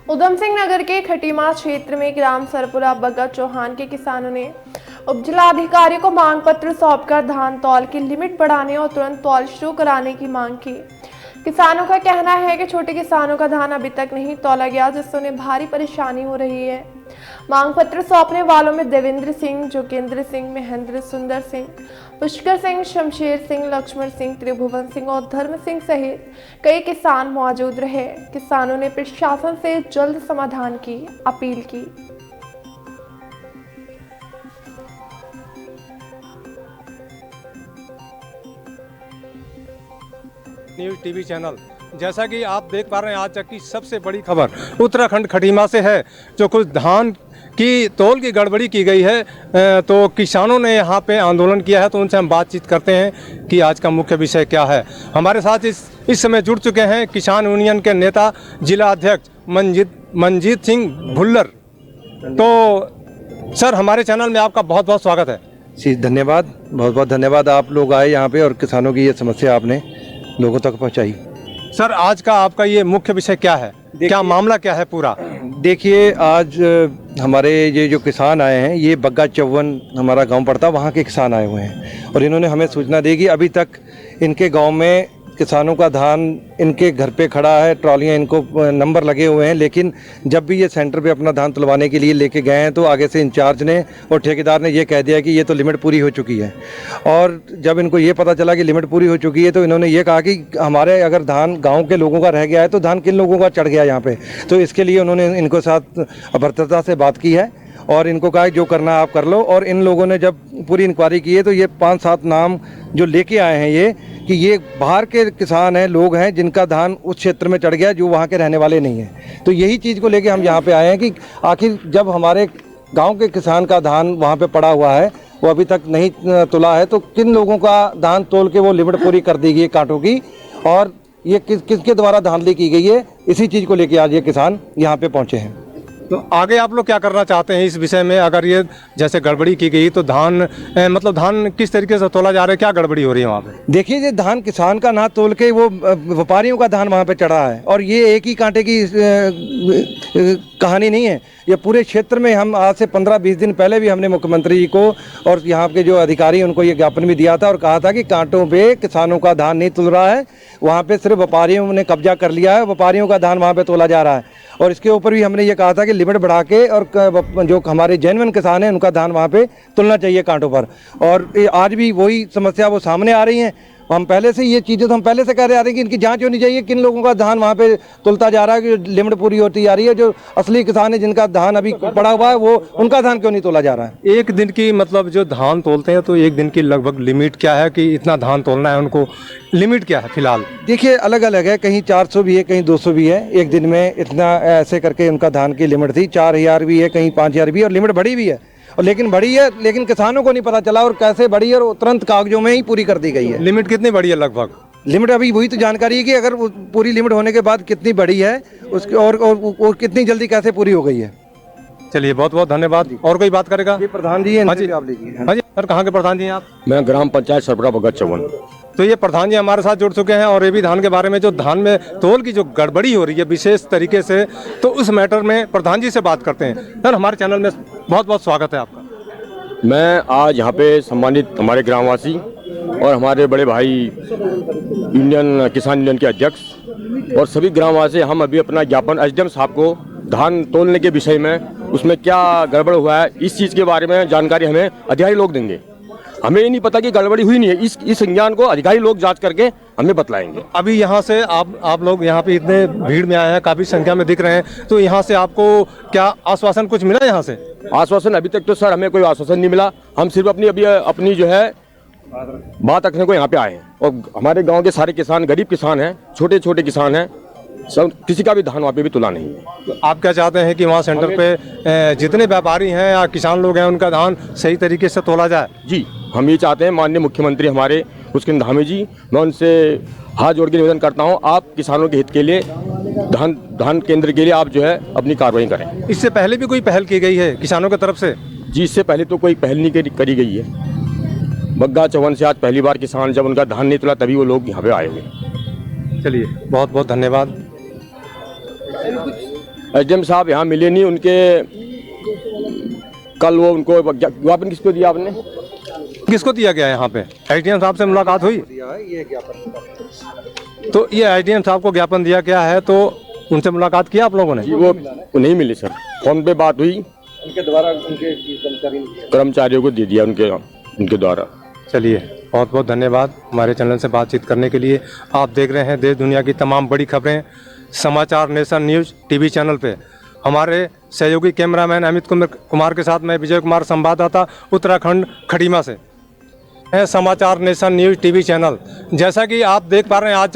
उधम सिंह नगर के खटीमा क्षेत्र में ग्राम सरपुरा बग्गा चौहान के किसानों ने उपजिलाधिकारी को मांग पत्र सौंपकर धान तौल की लिमिट बढ़ाने और तुरंत तौल शुरू कराने की मांग की। किसानों का कहना है कि छोटे किसानों का धान अभी तक नहीं तौला गया, जिससे उन्हें भारी परेशानी हो रही है। मांग पत्र सौंपने वालों में देवेंद्र सिंह, जोगेंद्र सिंह, महेंद्र सुंदर सिंह, पुष्कर सिंह, शमशेर सिंह, लक्ष्मण सिंह, त्रिभुवन सिंह और धर्म सिंह सहित कई किसान मौजूद रहे। किसानों ने प्रशासन से जल्द समाधान की अपील की। न्यूज़ टीवी चैनल, जैसा कि आप देख पा रहे हैं, आज तक की सबसे बड़ी खबर उत्तराखंड खटीमा से है। जो कुछ धान की तौल की गड़बड़ी की गई है, तो किसानों ने यहाँ पे आंदोलन किया है, तो उनसे हम बातचीत करते हैं कि आज का मुख्य विषय क्या है। हमारे साथ इस समय जुड़ चुके हैं किसान यूनियन के नेता जिला अध्यक्ष मंजीत सिंह भुल्लर। तो सर, हमारे चैनल में आपका बहुत बहुत स्वागत है। जी धन्यवाद, बहुत बहुत धन्यवाद। आप लोग आए यहाँ पे और किसानों की ये समस्या आपने लोगों तक पहुँचाई। सर, आज का आपका ये मुख्य विषय क्या है, क्या मामला क्या है पूरा? देखिए, आज हमारे ये जो किसान आए हैं, ये बग्गा चौवन हमारा गांव पड़ता, वहाँ के किसान आए हुए हैं और इन्होंने हमें सूचना दी कि अभी तक इनके गांव में किसानों का धान इनके घर पे खड़ा है, ट्रॉलियाँ इनको नंबर लगे हुए हैं, लेकिन जब भी ये सेंटर पे अपना धान तुलवाने के लिए लेके गए हैं तो आगे से इंचार्ज ने और ठेकेदार ने ये कह दिया कि ये तो लिमिट पूरी हो चुकी है। और जब इनको ये पता चला कि लिमिट पूरी हो चुकी है तो इन्होंने ये कहा कि हमारे अगर धान गाँव के लोगों का रह गया है तो धान किन लोगों का चढ़ गया यहाँ पर। तो इसके लिए उन्होंने इनको साथ भद्रता से बात की है और इनको कहा जो करना है आप कर लो। और इन लोगों ने जब पूरी इंक्वायरी की है तो ये 5-7 नाम जो लेके आए हैं ये कि ये बाहर के किसान हैं, लोग हैं जिनका धान उस क्षेत्र में चढ़ गया जो वहाँ के रहने वाले नहीं हैं। तो यही चीज़ को लेके हम यहाँ पे आए हैं कि आखिर जब हमारे गांव के किसान का धान वहाँ पे पड़ा हुआ है, वो अभी तक नहीं तुला है, तो किन लोगों का धान तोल के वो लिमिट पूरी कर दी गई है कांटों की और ये किसके द्वारा धांधली की गई है। इसी चीज़ को लेके आज ये किसान यहाँ पे पहुँचे हैं। तो आगे आप लोग क्या करना चाहते हैं इस विषय में? अगर ये जैसे गड़बड़ी की गई तो धान मतलब धान किस तरीके से तोला जा रहा है, क्या गड़बड़ी हो रही है वहाँ पे? देखिए, ये धान किसान का ना तोल के वो व्यापारियों का धान वहाँ पे चढ़ा है और ये एक ही कांटे की कहानी नहीं है। ये पूरे क्षेत्र में हम आज से 15-20 दिन पहले भी हमने मुख्यमंत्री जी को और यहाँ के जो अधिकारी उनको ये ज्ञापन भी दिया था और कहा था कि कांटों पे किसानों का धान नहीं तुल रहा है, वहाँ पे सिर्फ व्यापारियों ने कब्जा कर लिया है, व्यापारियों का धान वहाँ पे तोला जा रहा है। और इसके ऊपर भी हमने ये कहा था कि लिमिट बढ़ा के और जो हमारे जेन्युइन किसान हैं उनका धान वहाँ पे तुलना चाहिए कांटों पर। और आज भी वही समस्या वो सामने आ रही हैं। हम पहले से ये चीज़ें तो हम पहले से कह रहे आ रहे हैं कि इनकी जांच होनी चाहिए, किन लोगों का धान वहाँ पे तुलता जा रहा है, कि लिमिट पूरी होती जा रही है। जो असली किसान है जिनका धान अभी पड़ा हुआ है वो उनका धान क्यों नहीं तोला जा रहा है। एक दिन की मतलब जो धान तोलते हैं तो एक दिन की लगभग लिमिट क्या है कि इतना धान तोलना है, उनको लिमिट क्या है फिलहाल? देखिए, अलग अलग है, कहीं 400 भी है, कहीं 200 भी है। एक दिन में इतना ऐसे करके उनका धान की लिमिट थी, 4000 भी है, कहीं 5000 भी है और लिमिट बढ़ी भी है। और लेकिन बढ़ी है, लेकिन किसानों को नहीं पता चला और कैसे बढ़ी है और तुरंत कागजों में ही पूरी कर दी गई है। लिमिट कितनी बढ़ी है लगभग? लिमिट अभी वही तो जानकारी है कि अगर पूरी लिमिट होने के बाद कितनी बढ़ी है उसकी और कितनी जल्दी कैसे पूरी हो गई है। चलिए, बहुत बहुत धन्यवाद। और कोई बात करेगा? ये प्रधान जी है। हाँ जी, आप लीजिए। हाँ जी सर, कहाँ के प्रधान जी हैं आप? मैं ग्राम पंचायत सरपुरा बग्गा चौवन। तो ये प्रधान जी हमारे साथ जुड़ चुके हैं और ये भी धान के बारे में, जो धान में तोल की जो गड़बड़ी हो रही है विशेष तरीके से, तो उस मैटर में प्रधान जी से बात करते हैं। सर, हमारे चैनल में बहुत बहुत स्वागत है आपका। मैं आज यहाँ पे सम्मानित हमारे ग्रामवासी और हमारे बड़े भाई यूनियन किसान यूनियन के अध्यक्ष और सभी ग्रामवासी, हम अभी अपना ज्ञापन एसडीएम साहब को धान तोलने के विषय में, उसमें क्या गड़बड़ हुआ है, इस चीज़ के बारे में जानकारी हमें अधिकारी लोग देंगे। हमें ये नहीं पता कि गड़बड़ी हुई नहीं है, इस संज्ञान को अधिकारी लोग जांच करके हमें बतलाएंगे। अभी यहाँ से आप लोग यहाँ पे इतने भीड़ में आए हैं, काफ़ी संख्या में दिख रहे हैं, तो यहाँ से आपको क्या आश्वासन कुछ मिला यहाँ से? आश्वासन अभी तक तो सर हमें कोई आश्वासन नहीं मिला। हम सिर्फ अपनी जो है बात रखने को यहाँ पे आए हैं और हमारे गाँव के सारे किसान गरीब किसान हैं, छोटे छोटे किसान हैं, सब किसी का भी धान वहाँ पे भी तुला नहीं है। तो आप क्या चाहते हैं कि वहाँ सेंटर पे जितने व्यापारी हैं या किसान लोग हैं उनका धान सही तरीके से तोला जाए? जी, हम ये चाहते हैं। माननीय मुख्यमंत्री हमारे पुष्कर धामी जी, मैं उनसे हाथ जोड़ के निवेदन करता हूँ, आप किसानों के हित के लिए धान केंद्र के लिए आप जो है अपनी कार्रवाई करें। इससे पहले भी कोई पहल की गई है किसानों की तरफ से? जी, इससे पहले तो कोई पहल नहीं करी गई है। बग्गा चौवन से आज पहली बार किसान जब उनका धान नहीं तुला तभी वो लोग यहाँ पे आए हुए। चलिए, बहुत बहुत धन्यवाद। एसडीएम साहब यहाँ मिले नहीं, उनके कल वो उनको ज्ञापन किसको दिया आपने? किसको दिया गया है यहाँ पे? एसडीएम साहब से मुलाकात हुई? तो ये एसडीएम साहब को ज्ञापन दिया गया है, तो उनसे मुलाकात किया आप लोगों ने? जी वो नहीं मिले सर, फोन पे बात हुई, उनके द्वारा उनके कर्मचारियों को दे दिया उनके द्वारा। चलिए, बहुत बहुत धन्यवाद हमारे चैनल से बातचीत करने के लिए। आप देख रहे हैं देश दुनिया की तमाम बड़ी खबरें समाचार नेशन न्यूज़ टीवी चैनल पे। हमारे सहयोगी कैमरामैन अमित कुमार के साथ मैं विजय कुमार, संवाददाता उत्तराखंड खटीमा से। है समाचार नेशन न्यूज़ टीवी चैनल। जैसा कि आप देख पा रहे हैं आज